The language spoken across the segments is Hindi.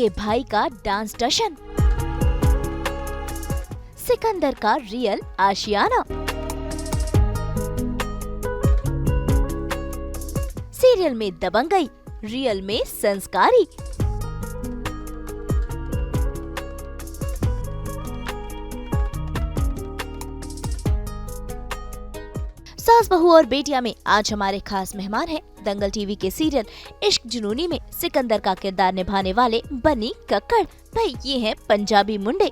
के भाई का डांस टशन, सिकंदर का रियल आशियाना। सीरियल में दबंगई, रियल में संस्कारी। सास बहू और बेटिया में आज हमारे खास मेहमान हैं दंगल टीवी के सीरियल इश्क जुनूनी में सिकंदर का किरदार निभाने वाले बनी कक्कड़। भाई ये हैं पंजाबी मुंडे,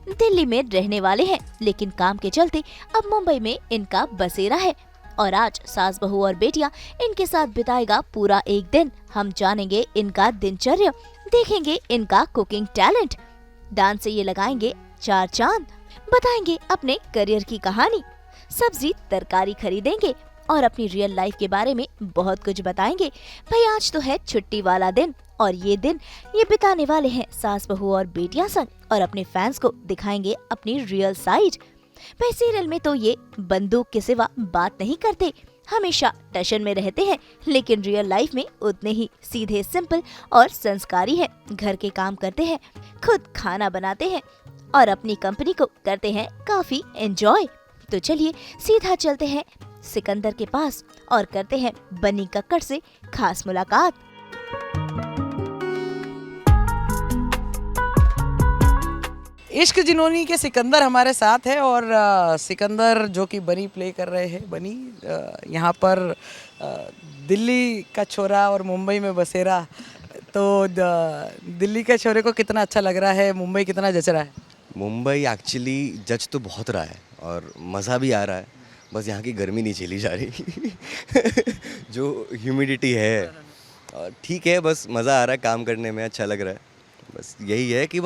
दिल्ली में रहने वाले हैं लेकिन काम के चलते अब मुंबई में इनका बसेरा है और आज सास बहू और बेटिया इनके साथ बिताएगा पूरा एक दिन। हम जानेंगे इनका दिनचर्या, देखेंगे इनका कुकिंग टैलेंट, डांस से ये लगाएंगे 4 चांद, बताएंगे अपने करियर की कहानी, सब्जी तरकारी खरीदेंगे और अपनी रियल लाइफ के बारे में बहुत कुछ बताएंगे। भाई आज तो है छुट्टी वाला दिन और ये दिन ये बिताने वाले हैं सास बहू और बेटियां संग और अपने फैंस को दिखाएंगे अपनी रियल साइड। भाई सीरियल में तो ये बंदूक के सिवा बात नहीं करते, हमेशा टशन में रहते हैं लेकिन रियल लाइफ में उतने ही सीधे सिंपल और संस्कारी हैं। घर के काम करते हैं, खुद खाना बनाते हैं और अपनी कंपनी को करते हैं काफी एंजॉय। तो चलिए सीधा चलते हैं सिकंदर के पास और करते हैं बनी कक्कड़ से खास मुलाकात। इश्क जुनूनी के सिकंदर हमारे साथ है और सिकंदर जो कि बनी प्ले कर रहे हैं। बनी यहाँ पर दिल्ली का छोरा और मुंबई में बसेरा, तो दिल्ली के छोरे को कितना अच्छा लग रहा है, मुंबई कितना जच रहा है? मुंबई एक्चुअली जज तो बहुत रहा है और मज़ा भी आ रहा है, बस यहाँ की गर्मी नहीं झेली जा रही जो ह्यूमिडिटी है। ठीक है, बस मज़ा आ रहा है, काम करने में अच्छा लग रहा है। बस यही है कि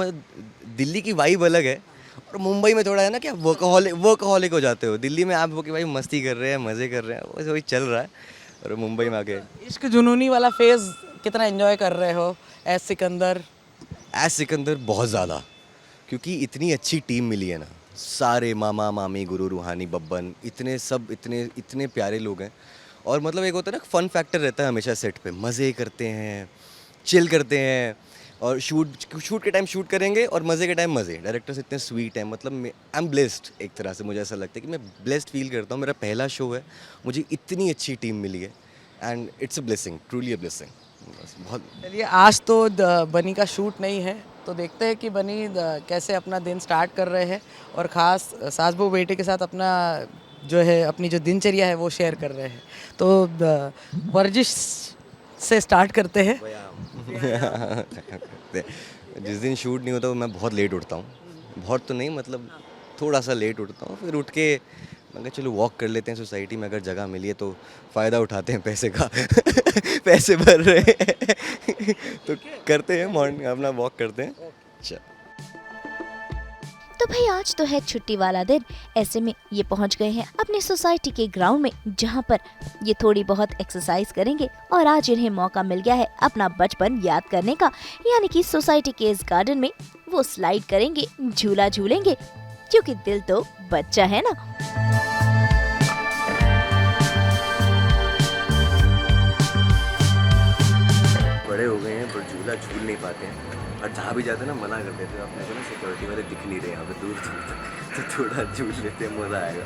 दिल्ली की वाइब अलग है और मुंबई में थोड़ा है ना कि आप वर्कहॉलिक हो जाते हो। दिल्ली में आप वो कि भाई मस्ती कर रहे हैं, मज़े कर रहे हैं, बस वही चल रहा है। और मुंबई में आके इश्क जुनूनी वाला फेज़ कितना एंजॉय कर रहे हो एज सिकंदर? एज सिकंदर बहुत ज़्यादा, क्योंकि इतनी अच्छी टीम मिली है ना, सारे मामा मामी गुरु रूहानी बब्बन, इतने सब इतने प्यारे लोग हैं। और मतलब एक होता है ना फन फैक्टर रहता है हमेशा सेट पे, मज़े करते हैं, चिल करते हैं और शूट के टाइम शूट करेंगे और मज़े के टाइम मज़े। डायरेक्टर्स इतने स्वीट हैं, मतलब आई एम ब्लेस्ड। एक तरह से मुझे ऐसा लगता है कि मैं ब्लेस्ड फील करता हूँ। मेरा पहला शो है, मुझे इतनी अच्छी टीम मिली है and it's a blessing, truly a blessing. बहुत। चलिए आज तो बनी का शूट नहीं है, तो देखते हैं कि बनी कैसे अपना दिन स्टार्ट कर रहे हैं और ख़ास सास बहू बेटे के साथ अपना जो है अपनी जो दिनचर्या है वो शेयर कर रहे हैं। तो वर्जिश से स्टार्ट करते हैं। जिस दिन शूट नहीं होता मैं बहुत लेट उठता हूँ, बहुत तो नहीं मतलब थोड़ा सा लेट उठता हूँ। फिर उठ के मैं कहा चलो वॉक कर लेते हैं, सोसाइटी में अगर जगह मिली है तो फ़ायदा उठाते हैं पैसे का पैसे भर रहे हैं तो करते हैं, मॉर्निंग अपना वॉक करते हैं। अच्छा तो भाई आज तो है छुट्टी वाला दिन, ऐसे में ये पहुंच गए हैं अपनी सोसाइटी के ग्राउंड में जहां पर ये थोड़ी बहुत एक्सरसाइज करेंगे और आज इन्हें मौका मिल गया है अपना बचपन याद करने का, यानी कि सोसाइटी के इस गार्डन में वो स्लाइड करेंगे, झूला झूलेंगे, क्योंकि दिल तो बच्चा है ना। बड़े हो गए हैं पर झूला झूल नहीं पाते हैं और जहाँ भी जाते हैं ना मना कर देते हैं। अपने को ना सिक्योरिटी वाले दिख नहीं रहे यहाँ पे दूर दूर तक, तो थोड़ा झूल लेते हैं, मज़ा आएगा।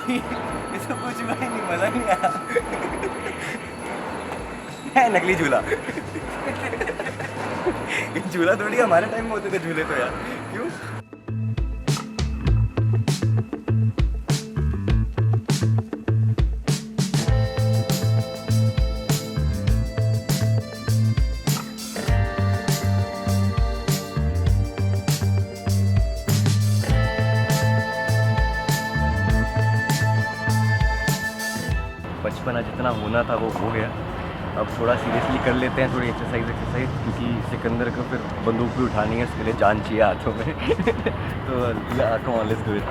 ये सब कुछ हुआ ही नहीं, मज़ा नहीं आया है नकली झूला झूला थोड़ी हमारे टाइम में होते थे झूले तो यार, क्यों? बचपना जितना होना था वो हो गया, अब थोड़ा सीरियसली कर लेते हैं, थोड़ी एक्सरसाइज, क्योंकि सिकंदर को फिर बंदूक भी उठानी है, उसके लिए जान चाहिए हाथों में तो come on let's do it.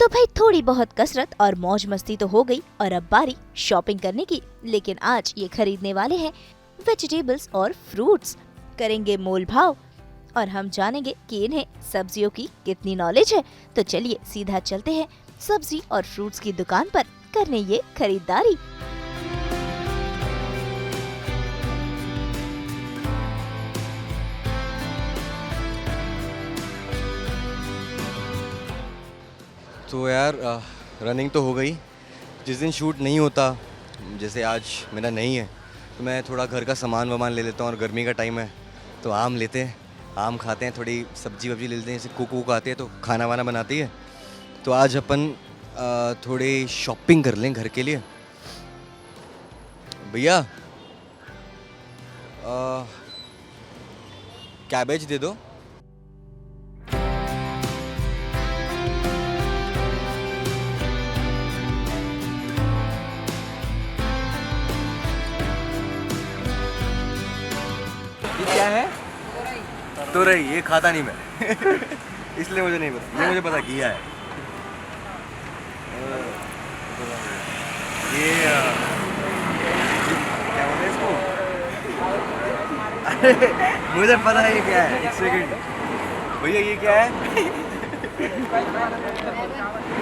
तो भाई थोड़ी बहुत कसरत और मौज मस्ती तो हो गई और अब बारी शॉपिंग करने की। लेकिन आज ये खरीदने वाले हैं वेजिटेबल्स और फ्रूट्स, करेंगे मोल भाव और हम जानेंगे कि इन्हें सब्जियों की कितनी नॉलेज है। तो चलिए सीधा चलते हैं सब्जी और फ्रूट्स की दुकान पर करने ये खरीदारी। तो यार रनिंग तो हो गई। जिस दिन शूट नहीं होता, जैसे आज मेरा नहीं है, तो मैं थोड़ा घर का सामान वामान ले लेता हूँ। और गर्मी का टाइम है तो आम लेते हैं, आम खाते हैं, थोड़ी सब्जी वब्जी ले लेते हैं। जैसे कुक वुक आती है तो खाना वाना बनाती है। तो आज अपन थोड़ी शॉपिंग कर लें घर के लिए। भैया कैबेज दे दो। ये क्या है? तुरई। ये खाता नहीं मैं इसलिए मुझे नहीं पता। ये मुझे पता घिया है। ये क्या बोलते हैं इसको? अरे मुझे पता है ये क्या है। एक सेकंड भैया, ये क्या है?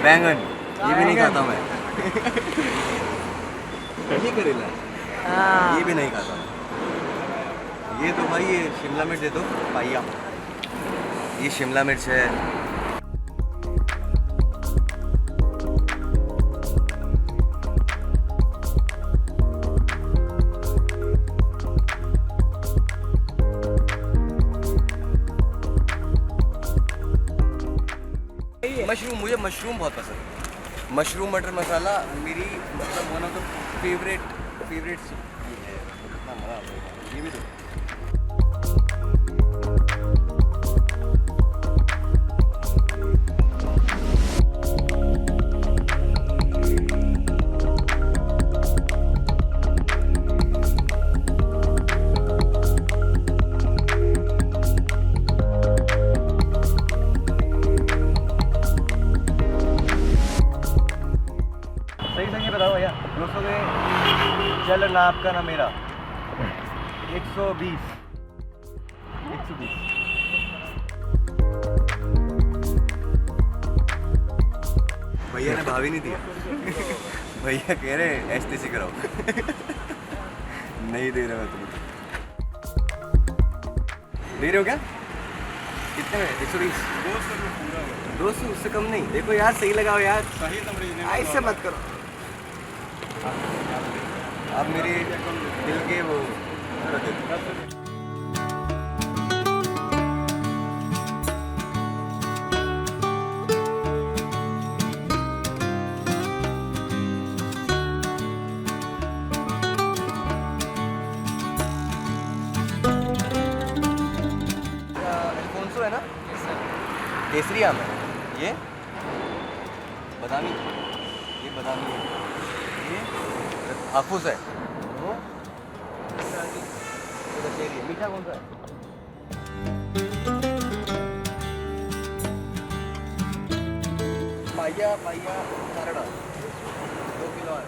बैंगन। ये भी नहीं खाता मैं ये करेला, ये भी नहीं खाता मैं। ये तो भाई, ये शिमला मिर्च दे दो पाइया। ये शिमला मिर्च है। मशरूम, मुझे मशरूम बहुत पसंद है। मशरूम मटर मसाला मेरी मतलब वन ऑफ द फेवरेट ये है। इतना मज़ा आता है। ये भी तो सही बताओ भैया। 200 के चल ना आपका ना मेरा। 120 भैया ने भाव ही नहीं दिया भैया कह रहे एसटीसी कराओ नहीं दे रहे हो तुम। दे रहे हो क्या? कितने में? 120। 200 उससे कम नहीं। देखो यार, सही लगाओ यार। ऐसे मत करो। आप मेरे दिल के वो अल्फोंसो है ना? केसरी आम है। ये बादामी, ये बादामी है। ये हाफूस है। वो दशहरी है। मीठा कौन सा है? पाइया नारड़ा 2 किलो है।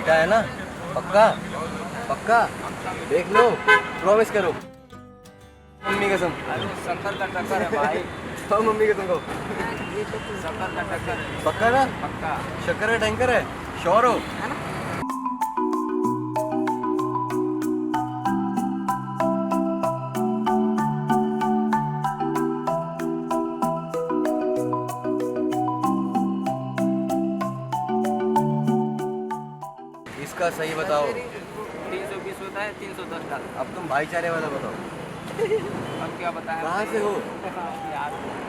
है ना? पक्का पक्का देख लो, प्रॉमिस करो। मम्मी कसम। शक्कर का टक्कर है भाई। तो मम्मी कसम को शक्कर का टक्कर है। पक्का ना? पक्का। शक्कर का टैंकर है। श्योर हो? है ना? इसका सही बताओ। 320 होता है, 310 डाल। अब तुम भाईचारे वाला बताओ। अब क्या बताएं। कहाँ से हो?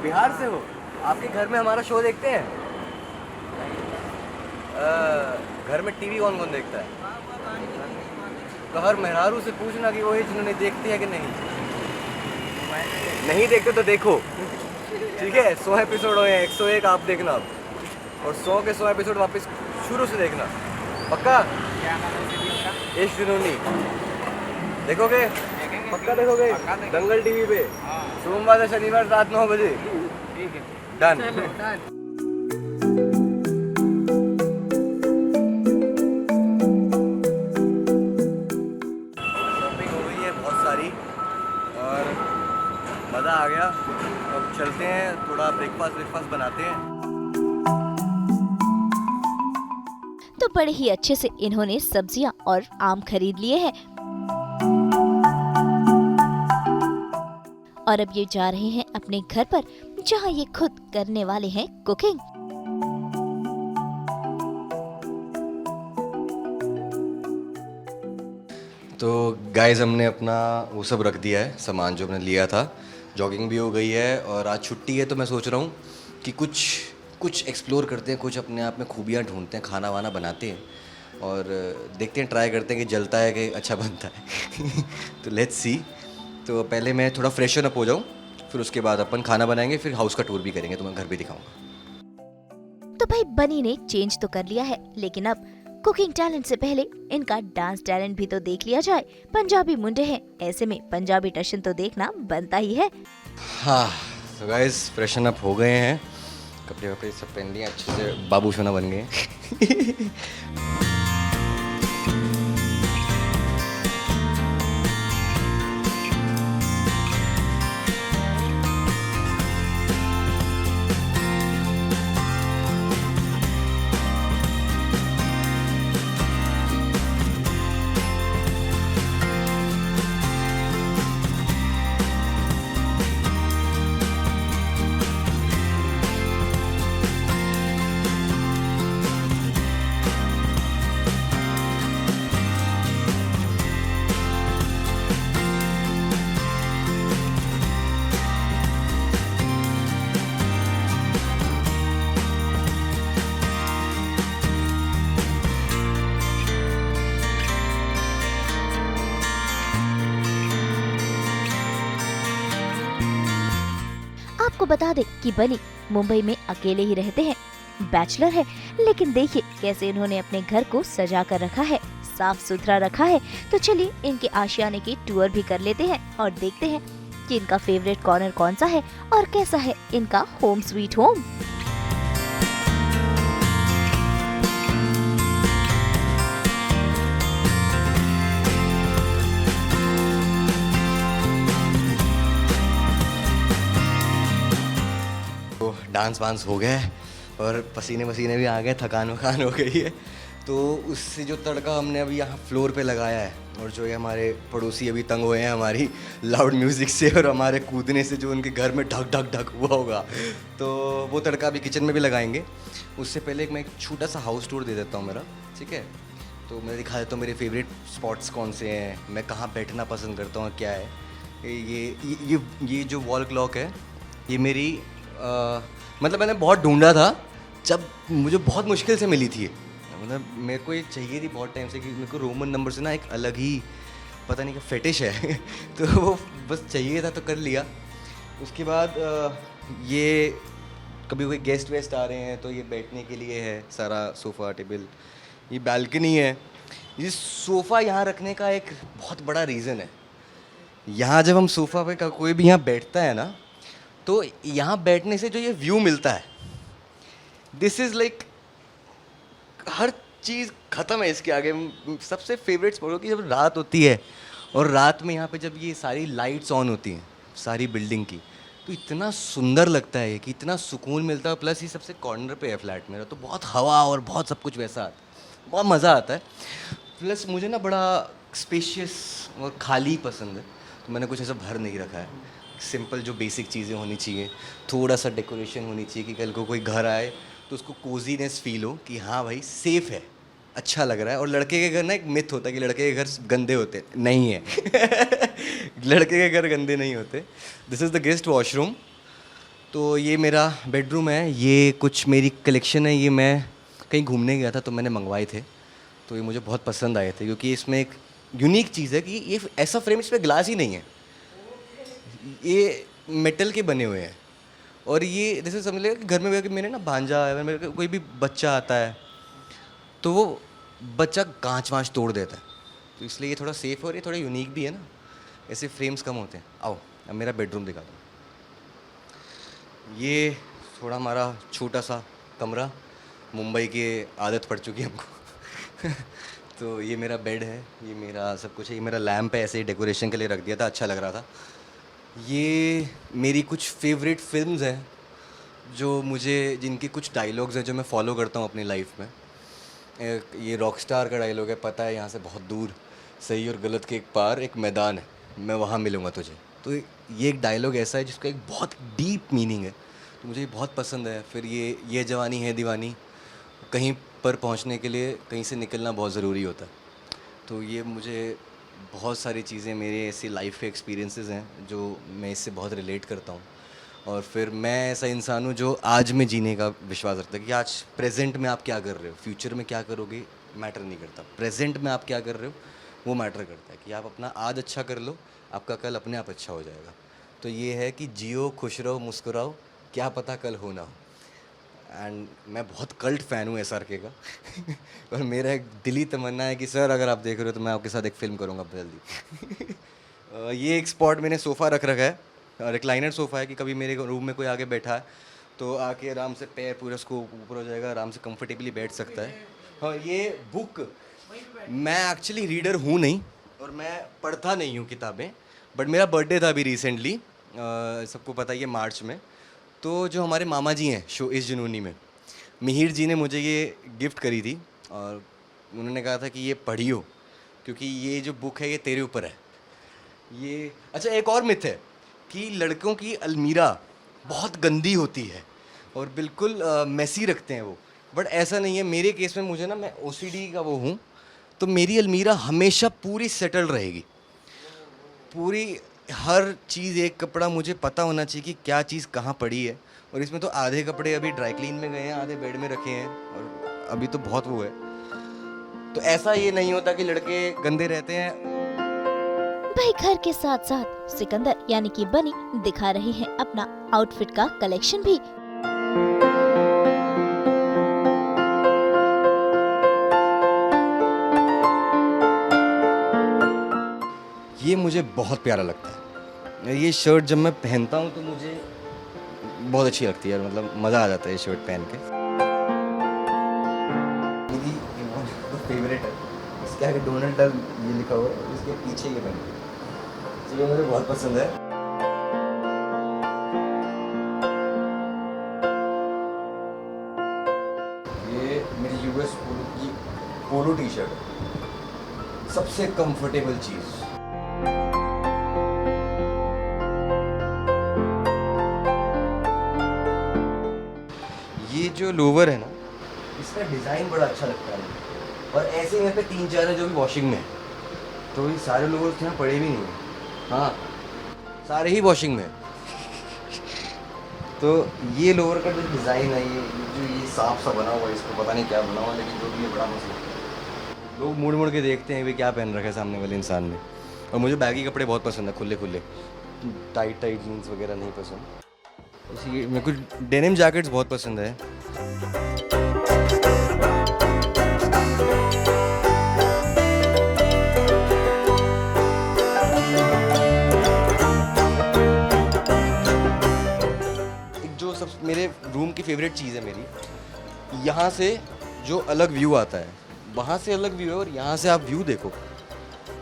बिहार से हो? आपके घर में हमारा शो देखते हैं? घर में टीवी कौन कौन देखता है? तो हर मेहरारू से पूछना कि वो ही जिन्होंने देखते हैं कि नहीं। नहीं देखते तो देखो, ठीक है? 100 एपिसोड हो या 101 आप देखना अब, और 100 के 100 एपिसोड वापस शुरू से देखना, पक्का? क्या नाम है सीरियल का? इश्क जुनूनी देखोगे? देखेंगे, पक्का देखोगे? पक्का देखेंगे। दंगल टीवी पे हाँ सोमवार से शनिवार रात 9 बजे। ठीक है। डन। शॉपिंग हो गई है बहुत सारी और मज़ा आ गया। अब चलते हैं, थोड़ा ब्रेकफास्ट बनाते हैं। तो बड़े ही अच्छे से इन्होंने सब्जियां और आम खरीद लिए हैं और अब ये जा रहे हैं अपने घर पर, जहां ये खुद करने वाले हैं कुकिंग। तो गाइस हमने अपना वो सब रख दिया है, सामान जो हमने लिया था। जॉगिंग भी हो गई है और आज छुट्टी है, तो मैं सोच रहा हूँ कि कुछ एक्सप्लोर करते हैं, कुछ अपने आप में खूबियाँ ढूंढते हैं, खाना वाना बनाते हैं और देखते हैं, ट्राई करते हैं कि जलता है कि अच्छा बनता है। तो लेट्स सी। तो पहले मैं थोड़ा फ्रेशन अप हो जाऊँ, फिर उसके बाद अपन खाना बनाएंगे, फिर हाउस का टूर भी करेंगे, तो मैं घर भी दिखाऊंगा। तो भाई बनी ने चेंज तो कर लिया है, लेकिन अब कुकिंग टैलेंट से पहले इनका डांस टैलेंट भी तो देख लिया जाए। पंजाबी मुंडे हैं, ऐसे में पंजाबी टशन तो देखना बनता ही है। हाँ, तो गाइस फ्रेशन अप हो गए हैं, कपड़े वपड़े सब पहन लिए, अच्छे से बाबू सोना बन गए हैं। आपको बता दे कि बनी मुंबई में अकेले ही रहते हैं, बैचलर है, लेकिन देखिए कैसे इन्होंने अपने घर को सजा कर रखा है, साफ सुथरा रखा है। तो चलिए इनके आशियाने की टूर भी कर लेते हैं और देखते हैं कि इनका फेवरेट कॉर्नर कौन सा है और कैसा है इनका होम स्वीट होम। तो डांस वांस हो गया है और पसीने वसीने भी आ गए, थकान वकान हो गई है। तो उससे जो तड़का हमने अभी यहाँ फ्लोर पे लगाया है, और जो ये हमारे पड़ोसी अभी तंग हुए हैं हमारी लाउड म्यूज़िक से और हमारे कूदने से, जो उनके घर में ढक ढक ढक हुआ होगा, तो वो तड़का अभी किचन में भी लगाएंगे। उससे पहले मैं एक छोटा सा हाउस टूर दे देता हूँ मेरा, ठीक है? तो मैं दिखा देता हूँ मेरे फेवरेट स्पॉट्स कौन से हैं, मैं कहाँ बैठना पसंद करता हूँ, क्या है। ये जो वॉल क्लॉक है, ये मेरी मतलब मैंने बहुत ढूंढा था, जब मुझे बहुत मुश्किल से मिली थी। मतलब मेरे को ये चाहिए थी बहुत टाइम से कि मेरे को रोमन नंबर से ना एक अलग ही पता नहीं क्या फेटिश है। तो वो बस चाहिए था तो कर लिया। उसके बाद ये कभी कोई गेस्ट वेस्ट आ रहे हैं तो ये बैठने के लिए है सारा सोफ़ा टेबल। ये बालकनी है। ये सोफ़ा यहाँ रखने का एक बहुत बड़ा रीज़न है। यहाँ जब हम सोफ़ा पे कोई भी यहाँ बैठता है ना, तो यहाँ बैठने से जो ये व्यू मिलता है, दिस इज़ लाइक हर चीज़ ख़त्म है इसके आगे। सबसे फेवरेट स्पॉट हो कि जब रात होती है और रात में यहाँ पे जब ये सारी लाइट्स ऑन होती हैं सारी बिल्डिंग की, तो इतना सुंदर लगता है कि इतना सुकून मिलता है। प्लस ये सबसे कॉर्नर पे है फ्लैट मेरा, तो बहुत हवा और बहुत सब कुछ वैसा आता है, बहुत मज़ा आता है। प्लस मुझे ना बड़ा स्पेशियस और खाली पसंद है, तो मैंने कुछ ऐसा भर नहीं रखा है। सिंपल जो बेसिक चीज़ें होनी चाहिए, थोड़ा सा डेकोरेशन होनी चाहिए कि कल को कोई घर आए तो उसको कोजीनेस फील हो कि हाँ भाई सेफ़ है, अच्छा लग रहा है। और लड़के के घर ना एक मिथ होता है कि लड़के के घर गंदे होते हैं, नहीं है। लड़के के घर गंदे नहीं होते। This is the guest washroom. तो ये मेरा बेडरूम है, ये कुछ मेरी कलेक्शन है, ये मैं कहीं घूमने गया था तो मैंने मंगवाए थे, तो ये मुझे बहुत पसंद आए थे क्योंकि इसमें एक यूनिक चीज़ है कि ये ऐसा फ्रेम, इस पर ग्लास ही नहीं है, ये मेटल के बने हुए हैं। और ये जैसे समझ लो कि घर में मेरे ना भांजा है, मेरे कोई भी बच्चा आता है तो वो बच्चा कांच वाँच तोड़ देता है, तो इसलिए ये थोड़ा सेफ़ और ये थोड़ा यूनिक भी है ना, ऐसे फ्रेम्स कम होते हैं। आओ अब मेरा बेडरूम दिखा दो। ये थोड़ा हमारा छोटा सा कमरा, मुंबई की आदत पड़ चुकी है हमको। तो ये मेरा बेड है, ये मेरा सब कुछ है, ये मेरा लैम्प है, ऐसे ही डेकोरेशन के लिए रख दिया था, अच्छा लग रहा था। ये मेरी कुछ फेवरेट फिल्म्स हैं जो मुझे, जिनके कुछ डायलॉग्स हैं जो मैं फॉलो करता हूँ अपनी लाइफ में। ये रॉकस्टार का डायलॉग है, पता है यहाँ से बहुत दूर, सही और गलत के एक पार एक मैदान है, मैं वहाँ मिलूँगा तुझे। तो ये एक डायलॉग ऐसा है जिसका एक बहुत डीप मीनिंग है, तो मुझे ये बहुत पसंद है। फिर ये जवानी है दीवानी, कहीं पर पहुंचने के लिए कहीं से निकलना बहुत ज़रूरी होता है। तो ये मुझे बहुत सारी चीज़ें, मेरे ऐसी लाइफ के एक्सपीरियंसेस हैं जो मैं इससे बहुत रिलेट करता हूँ। और फिर मैं ऐसा इंसान हूँ जो आज में जीने का विश्वास रखता है कि आज प्रेजेंट में आप क्या कर रहे हो, फ्यूचर में क्या करोगे मैटर नहीं करता, प्रेजेंट में आप क्या कर रहे हो वो मैटर करता है। कि आप अपना आज अच्छा कर लो, आपका कल अपने आप अच्छा हो जाएगा। तो ये है कि जियो, खुश रहो, मुस्कुराओ, क्या पता कल हो ना हो। एंड मैं बहुत कल्ट फ़ैन हूँ SRK का। और मेरा एक दिली तमन्ना है कि सर अगर आप देख रहे हो तो मैं आपके साथ एक फ़िल्म करूँगा जल्दी। ये एक स्पॉट मैंने सोफ़ा रख रखा है, रिक्लाइनर सोफ़ा है, कि कभी मेरे रूम में कोई आके बैठा है तो आके आराम से पैर पूरा उसको ऊपर हो जाएगा, आराम से कंफर्टेबली बैठ सकता है। हाँ, ये बुक, मैं एक्चुअली रीडर हूँ नहीं और मैं पढ़ता नहीं हूँ किताबें, बट मेरा बर्थडे था अभी रिसेंटली, सबको पता ही है, मार्च में। तो जो हमारे मामा जी हैं शो इस जुनूनी में, मिहिर जी ने मुझे ये गिफ्ट करी थी और उन्होंने कहा था कि ये पढ़ियो क्योंकि ये जो बुक है ये तेरे ऊपर है। ये अच्छा, एक और मिथ है कि लड़कों की अलमीरा बहुत गंदी होती है और बिल्कुल मैसी रखते हैं वो, बट ऐसा नहीं है। मेरे केस में मुझे ना, मैं OCD का वो हूँ, तो मेरी अलमीरा हमेशा पूरी सेटल रहेगी, पूरी हर चीज़, एक कपड़ा मुझे पता होना चाहिए कि क्या चीज़ कहाँ पड़ी है। और इसमें तो आधे कपड़े अभी ड्राई क्लीन में गए हैं, आधे बेड में रखे हैं, और अभी तो बहुत वो है। तो ऐसा ये नहीं होता कि लड़के गंदे रहते हैं। भाई घर के साथ साथ सिकंदर यानी कि बनी दिखा रही है अपना आउटफिट का कलेक्शन भी। ये मुझे बहुत प्यारा लगता है। ये शर्ट जब मैं पहनता हूँ तो मुझे बहुत अच्छी लगती है, मतलब मज़ा आ जाता है ये शर्ट पहन के। मेरी फेवरेट है, इसके आगे डोनाल्ड डक ये लिखा हुआ है और इसके पीछे ये बना है, तो ये मुझे बहुत पसंद है। ये मेरी US पोलो की पोलो टी-शर्ट है, सबसे कंफर्टेबल चीज़। ये जो लोवर है ना, इसका डिज़ाइन बड़ा अच्छा लगता है मुझे, और ऐसे मेरे पे 3-4 है जो भी वॉशिंग में है, तो ये सारे लोवर्स यहाँ पड़े भी नहीं हैं। हाँ, सारे ही वॉशिंग में है। तो ये लोवर का जो डिज़ाइन है, ये साफ सा बना हुआ है, इसको पता नहीं क्या बना हुआ, लेकिन जो भी ये बड़ा मस्त लगता है। लोग मुड़ मुड़ के देखते हैं भी क्या पहन रखा है सामने वाले इंसान ने। और मुझे बैगी कपड़े बहुत पसंद है, खुले खुले, टाइट टाइट जीन्स वगैरह नहीं पसंद। इसी मेरे को डेनिम जैकेट्स बहुत पसंद है। एक जो सब मेरे रूम की फेवरेट चीज़ है मेरी, यहाँ से जो अलग व्यू आता है, वहाँ से अलग व्यू है, और यहाँ से आप व्यू देखो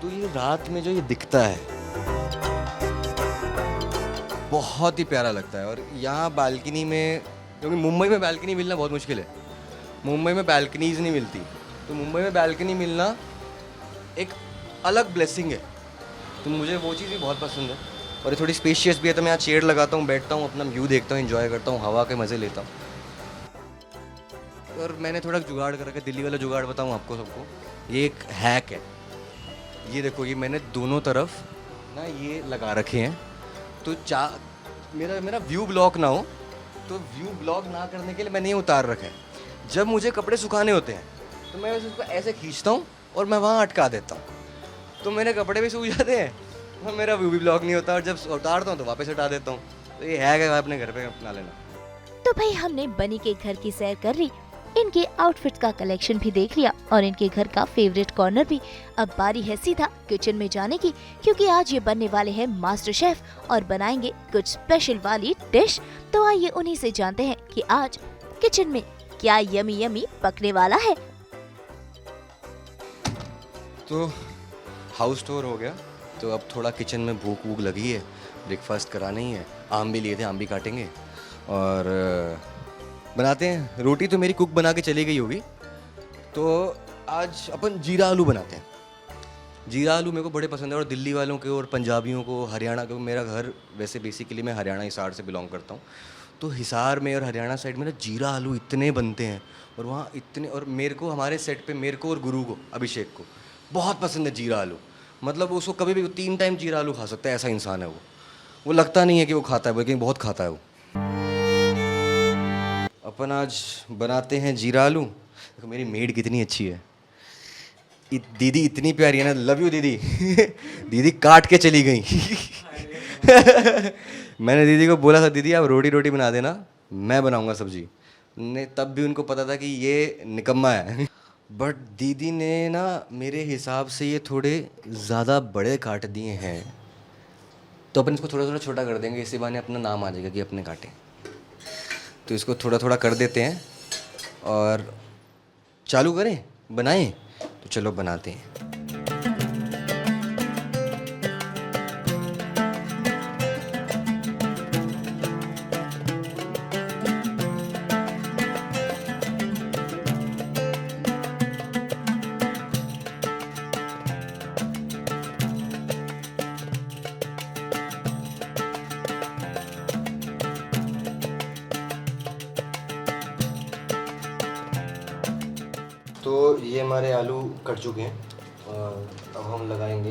तो ये रात में जो ये दिखता है बहुत ही प्यारा लगता है। और यहाँ बालकनी में, क्योंकि मुंबई में बालकनी मिलना बहुत मुश्किल है, मुंबई में बालकनीज नहीं मिलती, तो मुंबई में बालकनी मिलना एक अलग ब्लेसिंग है, तो मुझे वो चीज़ भी बहुत पसंद है। और ये थोड़ी स्पेशियस भी है, तो मैं यहाँ चेयर लगाता हूँ, बैठता हूँ, अपना व्यू देखता हूँ, एंजॉय करता हूँ, हवा के मज़े लेता हूँ। और मैंने थोड़ा जुगाड़ कर रखा है, दिल्ली वाला जुगाड़ बताऊँ आपको सबको, ये एक हैक है। ये देखो, ये मैंने दोनों तरफ ना ये लगा रखे हैं, तो मेरा मेरा व्यू ब्लॉक ना हो, तो व्यू ब्लॉक ना करने के लिए मैंने ये उतार रखा है। जब मुझे कपड़े सुखाने होते हैं तो मैं उसको ऐसे खींचता हूँ और मैं वहाँ अटका देता हूँ, तो मेरे कपड़े भी सूख जाते हैं और मेरा व्यू भी ब्लॉक नहीं होता, और जब उतारता हूँ तो वापस हटा देता हूँ। तो ये हैक है, अपने घर पे अपना लेना। तो भाई हमने बनी के घर की सैर कर ली, इनके आउटफिट का कलेक्शन भी देख लिया और इनके घर का फेवरेट कॉर्नर भी। अब बारी है सीधा किचन में जाने की, क्योंकि आज ये बनने वाले हैं मास्टर शेफ और बनाएंगे कुछ स्पेशल वाली डिश। तो आइए उन्हीं से जानते हैं कि आज किचन में क्या यमी यमी पकने वाला है। तो हाउस टूर हो गया, तो अब थोड़ा किचन में भूख वूख लगी है, ब्रेकफास्ट कराना ही है। आम भी लिए थे, आम भी काटेंगे और बनाते हैं। रोटी तो मेरी कुक बना के चली गई होगी, तो आज अपन जीरा आलू बनाते हैं। जीरा आलू मेरे को बड़े पसंद है, और दिल्ली वालों को और पंजाबियों को, हरियाणा को। मेरा घर वैसे बेसिकली मैं हरियाणा हिसार से बिलोंग करता हूँ, तो हिसार में और हरियाणा साइड में ना जीरा आलू इतने बनते हैं, और वहाँ इतने, और मेरे को हमारे सेट पे मेरे को और गुरु को, अभिषेक को बहुत पसंद है जीरा आलू। मतलब उसको कभी भी 3 टाइम जीरा आलू खा सकता है, ऐसा इंसान है वो लगता नहीं है कि वो खाता है, बल्कि बहुत खाता है वो। अपन आज बनाते हैं जीरा आलू। देखो मेरी मेड कितनी अच्छी है, दीदी इतनी प्यारी है ना, लव यू दीदी। दीदी काट के चली गई। मैंने दीदी को बोला था, दीदी आप रोटी बना देना, मैं बनाऊंगा सब्जी। ने तब भी उनको पता था कि ये निकम्मा है। बट दीदी ने ना मेरे हिसाब से ये थोड़े ज़्यादा बड़े काट दिए हैं, तो अपन इसको थोड़ा थोड़ा छोटा कर देंगे, इसी बहाने अपना नाम आ जाएगा कि अपने काटे। तो इसको थोड़ा थोड़ा कर देते हैं और चालू करें, बनाएं। तो चलो बनाते हैं। तो ये हमारे आलू कट चुके हैं, और अब हम लगाएंगे,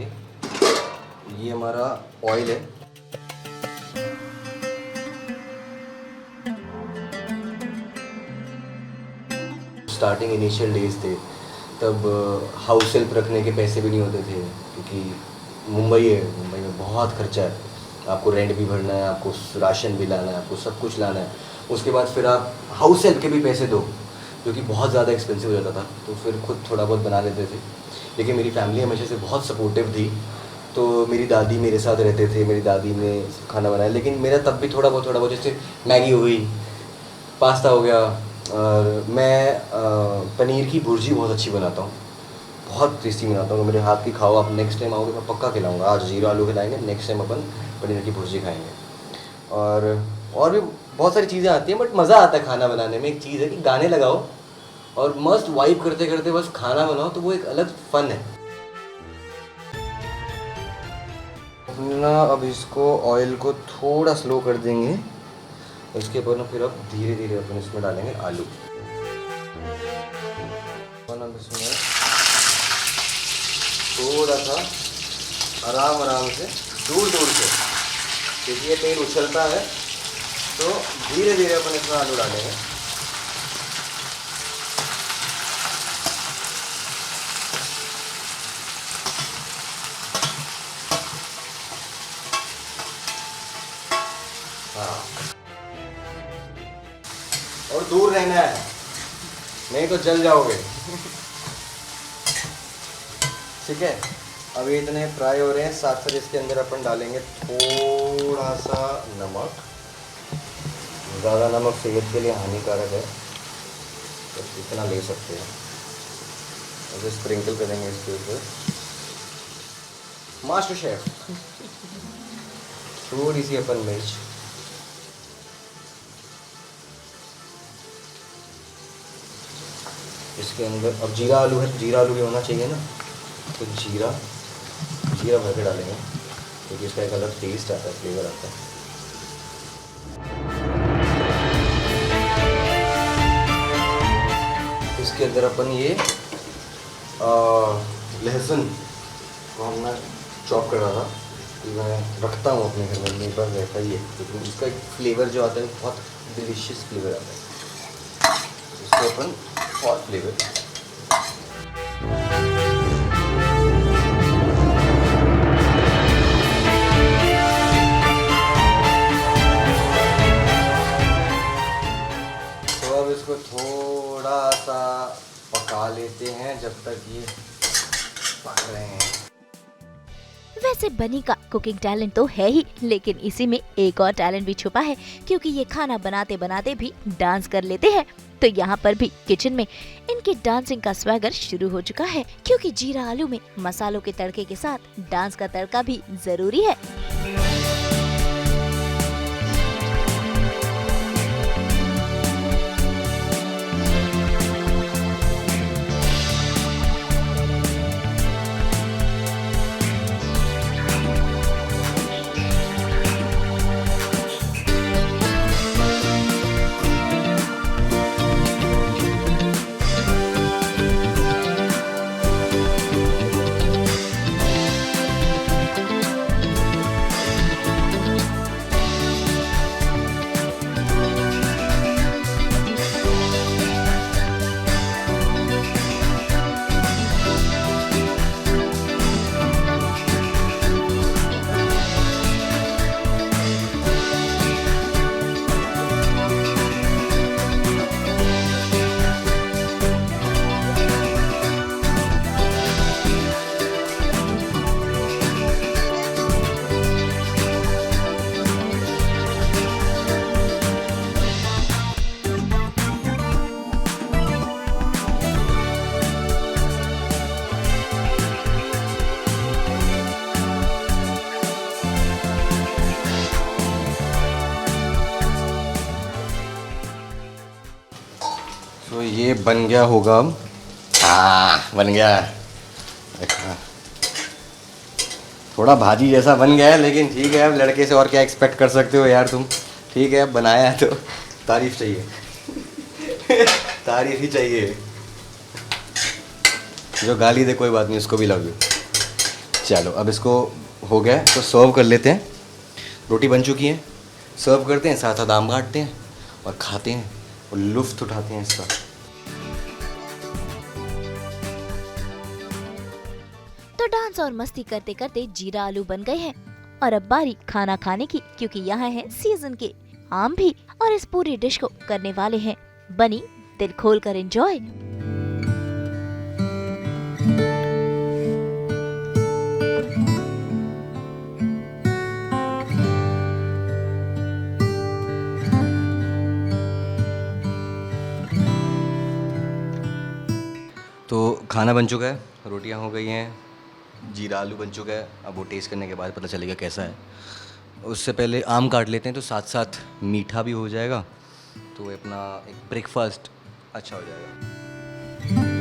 ये हमारा ऑयल है। स्टार्टिंग इनिशियल डेज थे, तब हाउस हेल्प रखने के पैसे भी नहीं होते थे, क्योंकि मुंबई है, मुंबई में बहुत खर्चा है। आपको रेंट भी भरना है, आपको राशन भी लाना है, आपको सब कुछ लाना है। उसके बाद फिर आप हाउस हेल्प के भी पैसे दो, जो कि बहुत ज़्यादा एक्सपेंसिव हो जाता था। तो फिर खुद थोड़ा बहुत बना लेते थे, लेकिन मेरी फैमिली हमेशा से बहुत सपोर्टिव थी। तो मेरी दादी मेरे साथ रहते थे, मेरी दादी ने खाना बनाया, लेकिन मेरा तब भी थोड़ा बहुत जैसे मैगी हो गई, पास्ता हो गया, और मैं पनीर की भुर्जी बहुत अच्छी बनाता हूँ, बहुत टेस्टी बनाता हूँ। मेरे हाथ की खाओ आप, नेक्स्ट टाइम आओगे मैं पक्का खिलाऊँगा। आज जीरा आलू खिलाएंगे, नेक्स्ट टाइम अपन पनीर की भुर्जी खाएँगे। और भी बहुत सारी चीज़ें आती हैं, बट मज़ा आता है खाना बनाने में। एक चीज़ है कि गाने लगाओ और मस्त वाइब करते करते बस खाना बनाओ, तो वो एक अलग फन है ना। अब इसको ऑयल को थोड़ा स्लो कर देंगे, इसके ऊपर ना फिर अब धीरे धीरे अपन इसमें डालेंगे आलू। इसमें थोड़ा सा आराम से, दूर से, क्योंकि ये तेल उछलता है, तो धीरे धीरे अपन इसमें आलू डालेंगे। हाँ, और दूर रहना है, नहीं तो जल जाओगे। ठीक है, अब ये इतने फ्राई हो रहे हैं, साथ साथ इसके अंदर अपन डालेंगे थोड़ा सा नमक। ज़्यादा नमक सेहत के लिए हानिकारक है, तो इतना ले सकते हैं। अब स्प्रिंकल करेंगे इसके ऊपर मास्टर शेफ, थोड़ी सी अपन मिर्च, इसके अंदर अब जीरा आलू है, जीरा आलू भी होना चाहिए ना, तो जीरा भर के डालेंगे, क्योंकि इसका एक अलग टेस्ट आता है, फ्लेवर आता है। इसके अंदर अपन ये लहसुन को हमने चॉप करा था, कि मैं रखता हूँ अपने घर में, मेरे पास रहता ही है, लेकिन इसका एक फ्लेवर जो आता है बहुत डिलीशियस फ्लेवर आता है। इसको अपन और फ्लेवर तो अब इसको थोड़ा सा पका लेते हैं जब तक ये पक रहे हैं। वैसे बनी का कुकिंग टैलेंट तो है ही, लेकिन इसी में एक और टैलेंट भी छुपा है, क्योंकि ये खाना बनाते बनाते भी डांस कर लेते हैं। तो यहाँ पर भी किचन में इनके डांसिंग का स्वैगर शुरू हो चुका है, क्योंकि जीरा आलू में मसालों के तड़के के साथ डांस का तड़का भी जरूरी है। तो ये बन गया होगा अब। हाँ बन गया, देखा थोड़ा भाजी जैसा बन गया है, लेकिन ठीक है, अब लड़के से और क्या एक्सपेक्ट कर सकते हो यार तुम। ठीक है, अब बनाया है तो तारीफ चाहिए तारीफ ही चाहिए। जो गाली दे कोई बात नहीं, उसको भी लव यू। चलो अब इसको हो गया तो सर्व कर लेते हैं। रोटी बन चुकी है, सर्व करते हैं, साथ साथ आम काटते हैं और खाते हैं और लुत्फ़ उठाते हैं इसका। तो डांस और मस्ती करते करते जीरा आलू बन गए हैं, और अब बारी खाना खाने की, क्योंकि यहाँ है सीजन के आम भी, और इस पूरी डिश को करने वाले हैं बनी। दिल खोल कर एंजॉय। तो खाना बन चुका है, रोटियां हो गई हैं, जीरा आलू बन चुका है। अब वो टेस्ट करने के बाद पता चलेगा कैसा है। उससे पहले आम काट लेते हैं, तो साथ साथ मीठा भी हो जाएगा, तो अपना एक ब्रेकफास्ट अच्छा हो जाएगा।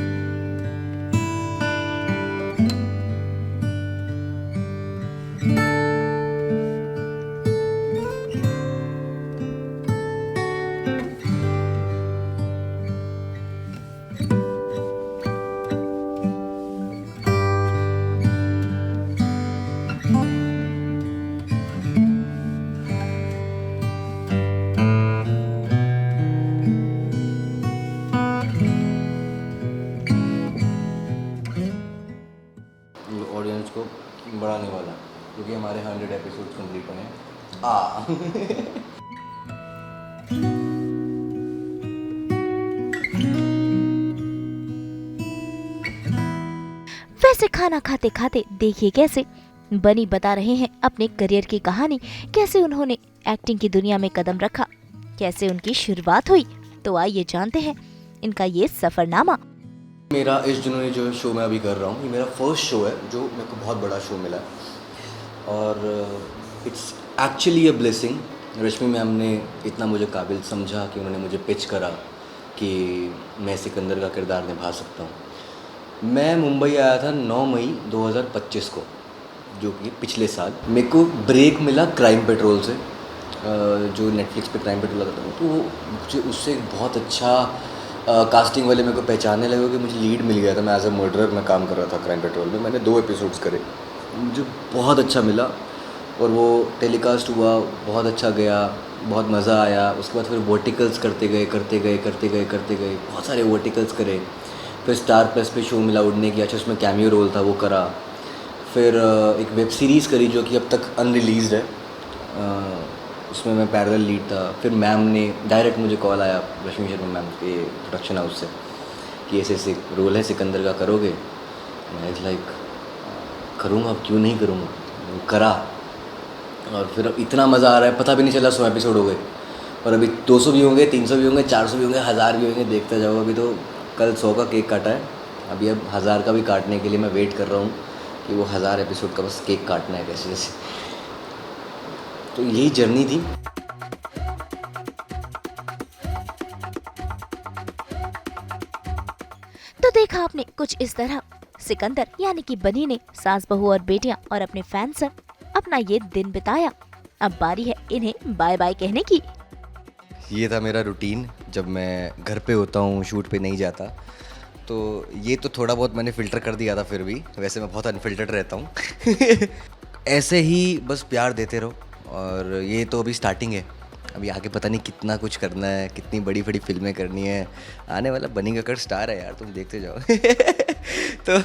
ऑडियंस को बढ़ाने वाला, क्योंकि हमारे 100 एपिसोड कंप्लीट हुए हैं। वैसे खाना खाते खाते देखिए कैसे बनी बता रहे हैं अपने करियर की कहानी, कैसे उन्होंने एक्टिंग की दुनिया में कदम रखा, कैसे उनकी शुरुआत हुई। तो आइए जानते हैं इनका ये सफरनामा। मेरा इश्क जुनूनी जो शो मैं अभी कर रहा हूँ, ये मेरा फर्स्ट शो है, जो मेरे को बहुत बड़ा शो मिला, और it's actually a blessing. Rashmi ma'am ने इतना मुझे काबिल समझा कि उन्होंने मुझे पिच करा कि मैं सिकंदर का किरदार निभा सकता हूँ। मैं मुंबई आया था 9 मई 2025 को, जो कि पिछले साल। मेरे को ब्रेक मिला क्राइम पेट्रोल से, जो नेटफ्लिक्स पे क्राइम पेट्रोल आता था, तो मुझे उससे एक बहुत अच्छा कास्टिंग वाले मेरे को पहचानने लगे कि मुझे लीड मिल गया था। मैं एज अ मर्डरर में काम कर रहा था क्राइम पेट्रोल में। मैंने 2 एपिसोड्स करे, मुझे बहुत अच्छा मिला और वो टेलीकास्ट हुआ, बहुत अच्छा गया, बहुत मज़ा आया। उसके बाद फिर वर्टिकल्स करते गए, बहुत सारे वर्टिकल्स करे। फिर स्टार प्लस पे शो मिला उड़ने की, अच्छा उसमें कैमियो रोल था, वो करा। फिर एक वेब सीरीज़ करी जो कि अब तक अनरिलीज्ड है, उसमें मैं पैरेलल लीड था। फिर मैम ने डायरेक्ट मुझे कॉल आया, रश्मि शर्मा मैम के प्रोडक्शन हाउस से, कि ऐसे रोल है सिकंदर का, करोगे? मैं लाइक करूँगा, क्यों नहीं करूँगा, करा। और फिर इतना मज़ा आ रहा है, पता भी नहीं चला 100 एपिसोड हो गए। और अभी 200 भी होंगे, 300 भी होंगे, 400 भी होंगे, 1000 भी होंगे, देखते जाओ। अभी तो कल 100 का केक काटा है, अभी अब 1000 का भी काटने के लिए मैं वेट कर रहा हूँ कि वो 1000 एपिसोड का बस केक काटना है कैसे जैसे। तो यही जर्नी थी। तो देखा आपने कुछ इस तरह सिकंदर यानी कि बनी ने सास बहू और बेटियां और अपने फैंस से अपना ये दिन बिताया। अब बारी है इन्हें बाय बाय कहने की। ये था मेरा रूटीन जब मैं घर पे होता हूँ, शूट पे नहीं जाता। तो ये तो थोड़ा बहुत मैंने फ़िल्टर कर दिया था, फिर भी वैसे मैं बहुत अनफिल्टर्ड रहता हूँ। ऐसे ही बस प्यार देते रहो। और ये तो अभी स्टार्टिंग है, अभी आगे पता नहीं कितना कुछ करना है, कितनी बड़ी बड़ी फिल्में करनी है। आने वाला बनी कक्कड़ स्टार है यार, तुम देखते जाओ। तो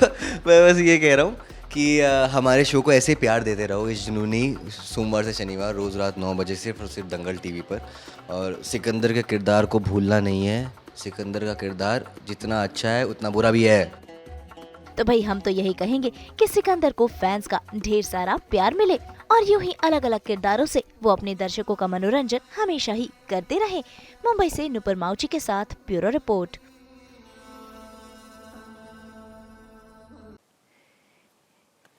मैं बस ये कह रहा हूँ कि हमारे शो को ऐसे प्यार देते रहो। इस जुनूनी सोमवार से शनिवार रोज़ रात 9 बजे सिर्फ और सिर्फ दंगल टीवी पर। और सिकंदर के किरदार को भूलना नहीं है। सिकंदर का किरदार जितना अच्छा है उतना बुरा भी है। तो भाई हम तो यही कहेंगे कि सिकंदर को फैंस का ढेर सारा प्यार मिले और यूं ही अलग अलग किरदारों से वो अपने दर्शकों का मनोरंजन हमेशा ही करते रहे। मुंबई से नुपुर माउची के साथ ब्यूरो रिपोर्ट।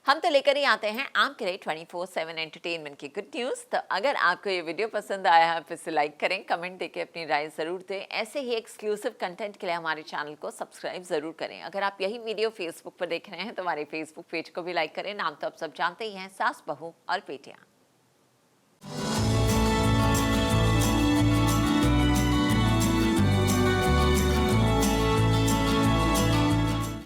हम तो लेकर ही आते हैं आपके लिए 24/7 एंटरटेनमेंट की गुड न्यूज़। तो अगर आपको ये वीडियो पसंद आया है तो इसे लाइक करें, कमेंट देके अपनी राय ज़रूर दें। ऐसे ही एक्सक्लूसिव कंटेंट के लिए हमारे चैनल को सब्सक्राइब ज़रूर करें। अगर आप यही वीडियो फेसबुक पर देख रहे हैं तो हमारे फेसबुक पेज को भी लाइक करें। नाम तो आप सब जानते ही हैं, सास बहू और बेटियां।